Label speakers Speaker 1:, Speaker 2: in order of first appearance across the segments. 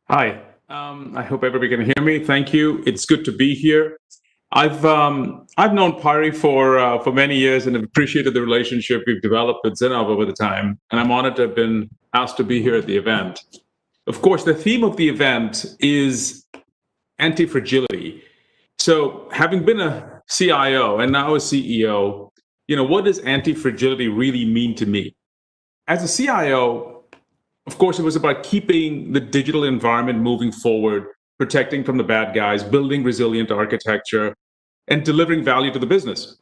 Speaker 1: Hi. I hope everybody can hear me. Thank you. It's good to be here. I've known Pari for many years and have appreciated the relationship we've developed with Zinnov over the time. And I'm honored to have been asked to be here at the event. Of course, the theme of the event is anti-fragility. So, having been a CIO and now a CEO, what does anti-fragility really mean to me? As a CIO, of course, it was about keeping the digital environment moving forward, protecting from the bad guys, building resilient architecture, and delivering value to the business.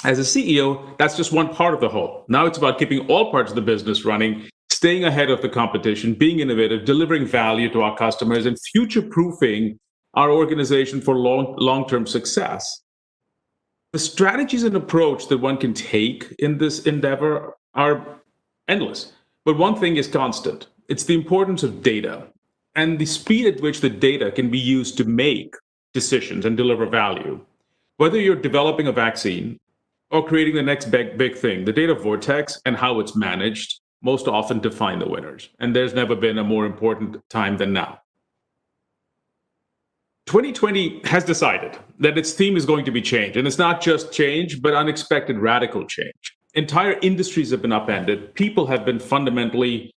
Speaker 1: As a CEO, that's just one part of the whole. Now it's about keeping all parts of the business running, staying ahead of the competition, being innovative, delivering value to our customers, and future-proofing our organization for long-term success. The strategies and approach that one can take in this endeavor are endless. But one thing is constant. It's the importance of data and the speed at which the data can be used to make decisions and deliver value. Whether you're developing a vaccine or creating the next big thing, the data vortex and how it's managed most often define the winners. And there's never been a more important time than now. 2020 has decided that its theme is going to be change. And it's not just change, but unexpected radical change. Entire industries have been upended. People have been fundamentally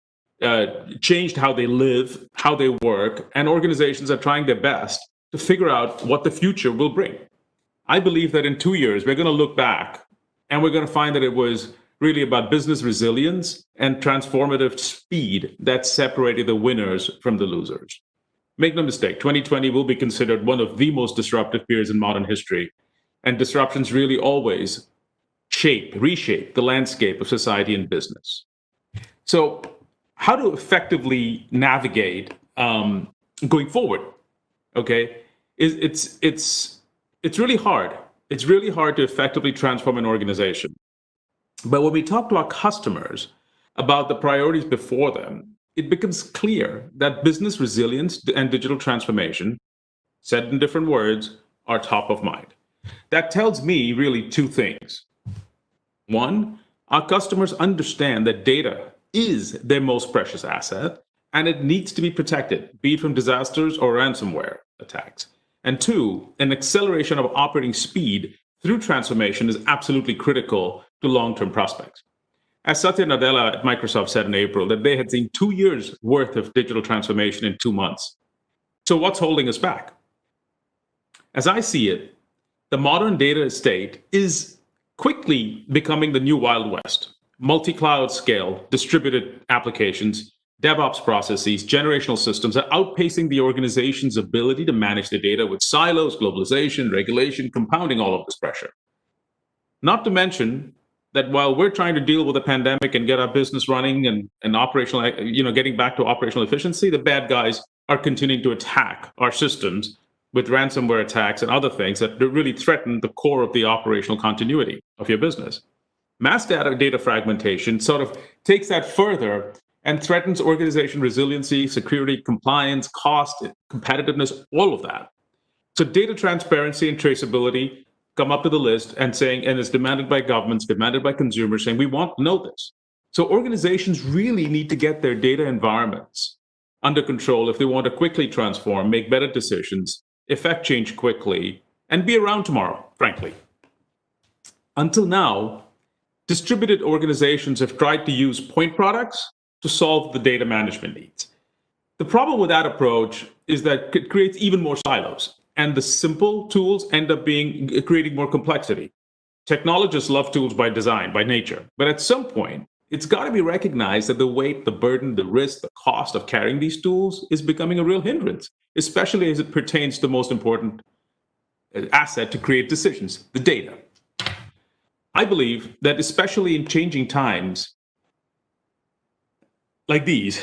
Speaker 1: changed how they live, how they work, and organizations are trying their best to figure out what the future will bring. I believe that in 2 years, we're going to look back and we're going to find that it was really about business resilience and transformative speed that separated the winners from the losers. Make no mistake, 2020 will be considered one of the most disruptive periods in modern history. And disruptions really always reshape the landscape of society and business. So, how to effectively navigate going forward? Okay, it's really hard. It's really hard to effectively transform an organization. But when we talk to our customers about the priorities before them, it becomes clear that business resilience and digital transformation, said in different words, are top of mind. That tells me really two things. One, our customers understand that data is their most precious asset and it needs to be protected, be it from disasters or ransomware attacks. And two, an acceleration of operating speed through transformation is absolutely critical to long-term prospects. As Satya Nadella at Microsoft said in April, that they had seen 2 years worth of digital transformation in 2 months. So what's holding us back? As I see it, the modern data estate is quickly becoming the new Wild West. Multi-cloud scale, distributed applications, DevOps processes, generational systems are outpacing the organization's ability to manage the data with silos, globalization, regulation, compounding all of this pressure. Not to mention that while we're trying to deal with the pandemic and get our business running and operational, getting back to operational efficiency, the bad guys are continuing to attack our systems with ransomware attacks and other things that really threaten the core of the operational continuity of your business. Mass data fragmentation sort of takes that further and threatens organization resiliency, security, compliance, cost, competitiveness, all of that. So data transparency and traceability come up to the list and it's demanded by governments, demanded by consumers, saying we want to know this. So organizations really need to get their data environments under control if they want to quickly transform, make better decisions, effect change quickly, and be around tomorrow, frankly. Until now, distributed organizations have tried to use point products to solve the data management needs. The problem with that approach is that it creates even more silos, and the simple tools end up creating more complexity. Technologists love tools by design, by nature, but at some point, it's got to be recognized that the weight, the burden, the risk, the cost of carrying these tools is becoming a real hindrance, especially as it pertains to the most important asset to create decisions, the data. I believe that especially in changing times like these,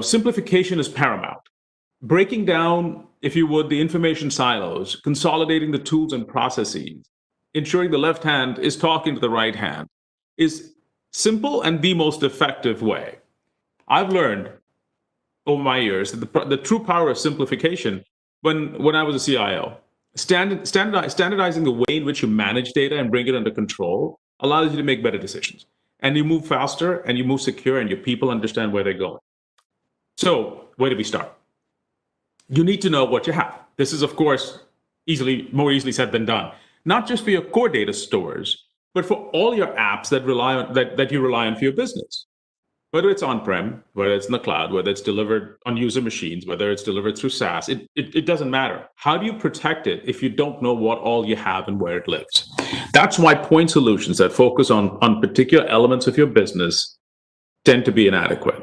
Speaker 1: simplification is paramount. Breaking down, if you would, the information silos, consolidating the tools and processes, ensuring the left hand is talking to the right hand is simple and the most effective way. I've learned over my years that the true power of simplification, when I was a CIO, standardizing the way in which you manage data and bring it under control allows you to make better decisions. And you move faster and you move secure and your people understand where they're going. So where do we start? you need to know what you have. This is, of course, more easily said than done. Not just for your core data stores, but for all your apps that you rely on for your business. Whether it's on-prem, whether it's in the cloud, whether it's delivered on user machines, whether it's delivered through SaaS, it doesn't matter. How do you protect it if you don't know what all you have and where it lives? That's why point solutions that focus on particular elements of your business tend to be inadequate.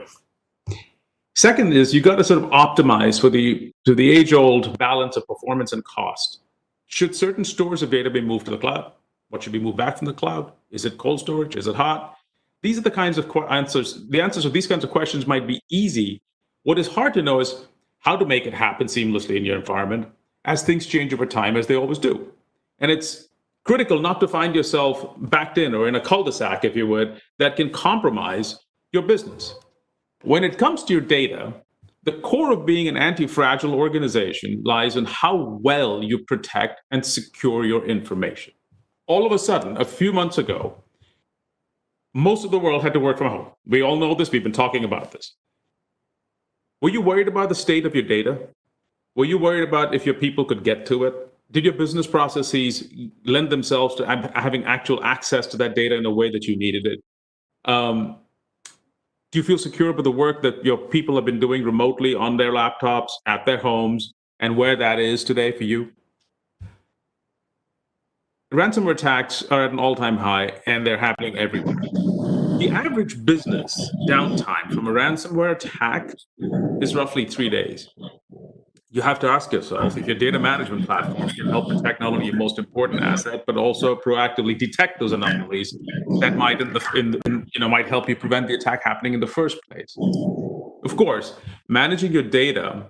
Speaker 1: Second is you got to sort of optimize for the age-old balance of performance and cost. Should certain stores of data be moved to the cloud? What should be moved back from the cloud? Is it cold storage? Is it hot? These are the kinds of answers. The answers to these kinds of questions might be easy. What is hard to know is how to make it happen seamlessly in your environment as things change over time, as they always do. And it's critical not to find yourself backed in or in a cul-de-sac, if you would, that can compromise your business. When it comes to your data, the core of being an anti-fragile organization lies in how well you protect and secure your information. All of a sudden, a few months ago, most of the world had to work from home. We all know this. We've been talking about this. Were you worried about the state of your data? Were you worried about if your people could get to it? Did your business processes lend themselves to having actual access to that data in a way that you needed it? Do you feel secure about the work that your people have been doing remotely on their laptops, at their homes, and where that is today for you? Ransomware attacks are at an all-time high, and they're happening everywhere. The average business downtime from a ransomware attack is roughly 3 days. You have to ask yourself if your data management platform can help protect not only your most important asset, but also proactively detect those anomalies that might help you prevent the attack happening in the first place. Of course, managing your data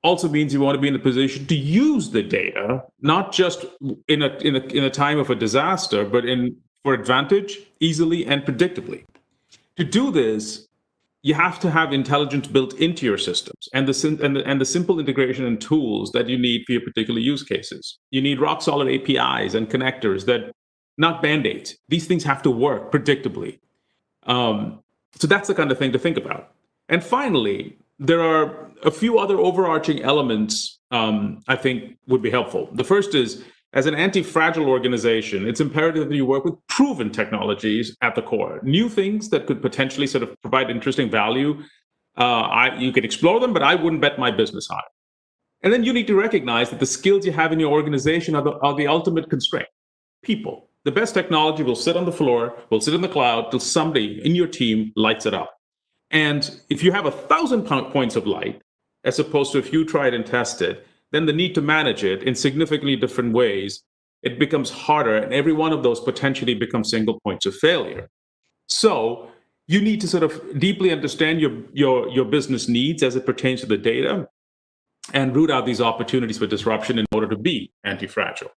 Speaker 1: also means you want to be in a position to use the data, not just in a time of a disaster, but for advantage, easily and predictably. To do this, you have to have intelligence built into your systems and the simple integration and tools that you need for your particular use cases. You need rock solid APIs and connectors that, not band-aids. These things have to work predictably. So that's the kind of thing to think about. And finally, there are a few other overarching elements I think would be helpful. The first is, as an anti-fragile organization, it's imperative that you work with proven technologies at the core. New things that could potentially sort of provide interesting value, you can explore them, but I wouldn't bet my business on it. And then you need to recognize that the skills you have in your organization are the ultimate constraint. People. The best technology will sit on the floor, will sit in the cloud till somebody in your team lights it up. And if you have 1,000 points of light, as opposed to if you tried and tested, then the need to manage it in significantly different ways, it becomes harder, and every one of those potentially becomes single points of failure. So you need to sort of deeply understand your business needs as it pertains to the data and root out these opportunities for disruption in order to be anti-fragile.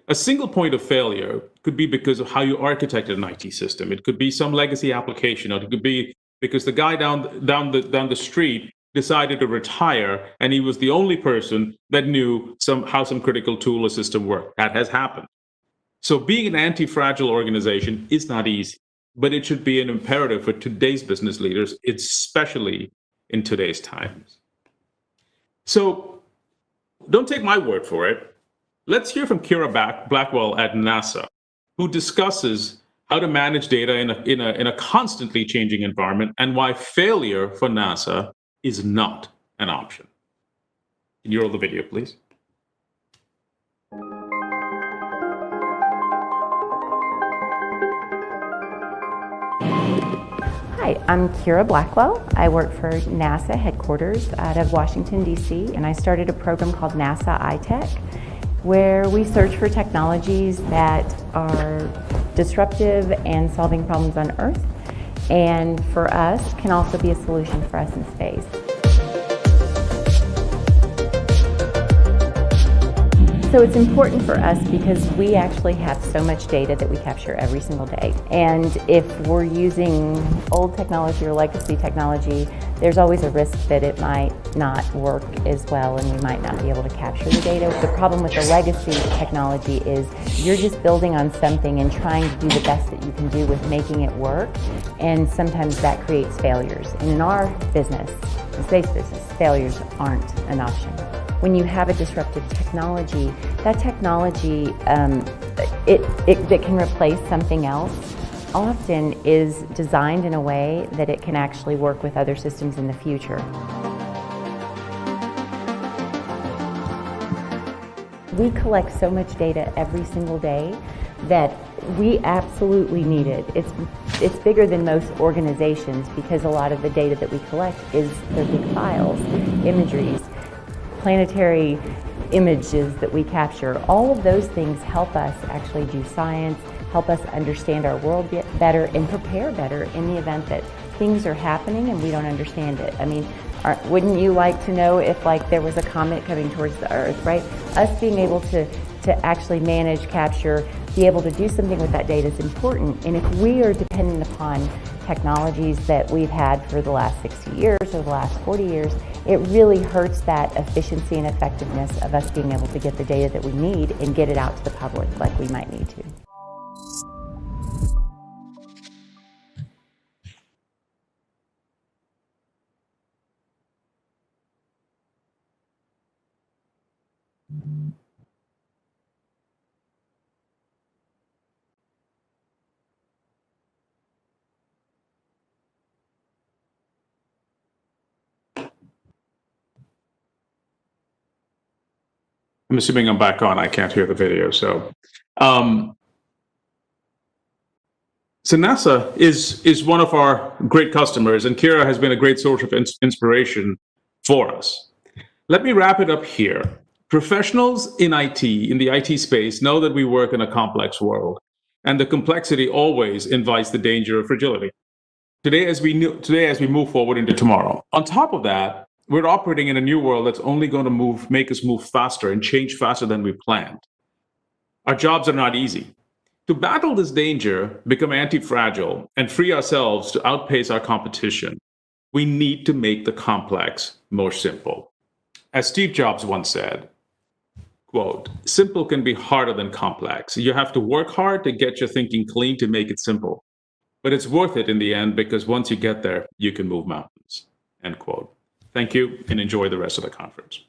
Speaker 1: A single point of failure could be because of how you architected an IT system. It could be some legacy application, or it could be because the guy down the street decided to retire, and he was the only person that knew how some critical tool or system worked. That has happened. So being an anti-fragile organization is not easy, but it should be an imperative for today's business leaders, especially in today's times. So don't take my word for it. Let's hear from Kira Blackwell at NASA, who discusses how to manage data in a constantly changing environment and why failure for NASA is not an option. Can you roll the video, please?
Speaker 2: Hi, I'm Kira Blackwell. I work for NASA headquarters out of Washington, D.C., and I started a program called NASA iTech, where we search for technologies that are disruptive and solving problems on Earth, and for us can also be a solution for us in space. So it's important for us because we actually have so much data that we capture every single day. And if we're using old technology or legacy technology, there's always a risk that it might not work as well and we might not be able to capture the data. The problem with the legacy technology is you're just building on something and trying to do the best that you can do with making it work, and sometimes that creates failures. And in our business, the space business, failures aren't an option. When you have a disruptive technology, that technology that can replace something else often is designed in a way that it can actually work with other systems in the future. We collect so much data every single day that we absolutely need it. It's bigger than most organizations because a lot of the data that we collect is their big files, imageries, planetary images that we capture. All of those things help us actually do science, help us understand our world better and prepare better in the event that things are happening and we don't understand it. I mean, wouldn't you like to know if there was a comet coming towards the Earth, right? Us being able to actually manage, capture, be able to do something with that data is important. And if we are dependent upon technologies that we've had for the last 60 years or the last 40 years, it really hurts that efficiency and effectiveness of us being able to get the data that we need and get it out to the public like we might need to.
Speaker 1: I'm assuming I'm back on. I can't hear the video. So NASA is one of our great customers, and Kira has been a great source of inspiration for us. Let me wrap it up here. Professionals in IT, in the IT space, know that we work in a complex world, and the complexity always invites the danger of fragility. Today, as we move forward into tomorrow. On top of that, we're operating in a new world that's only going to make us move faster and change faster than we planned. Our jobs are not easy. To battle this danger, become anti-fragile, and free ourselves to outpace our competition, we need to make the complex more simple. As Steve Jobs once said, quote, "Simple can be harder than complex. You have to work hard to get your thinking clean to make it simple. But it's worth it in the end because once you get there, you can move mountains," end quote. Thank you and enjoy the rest of the conference.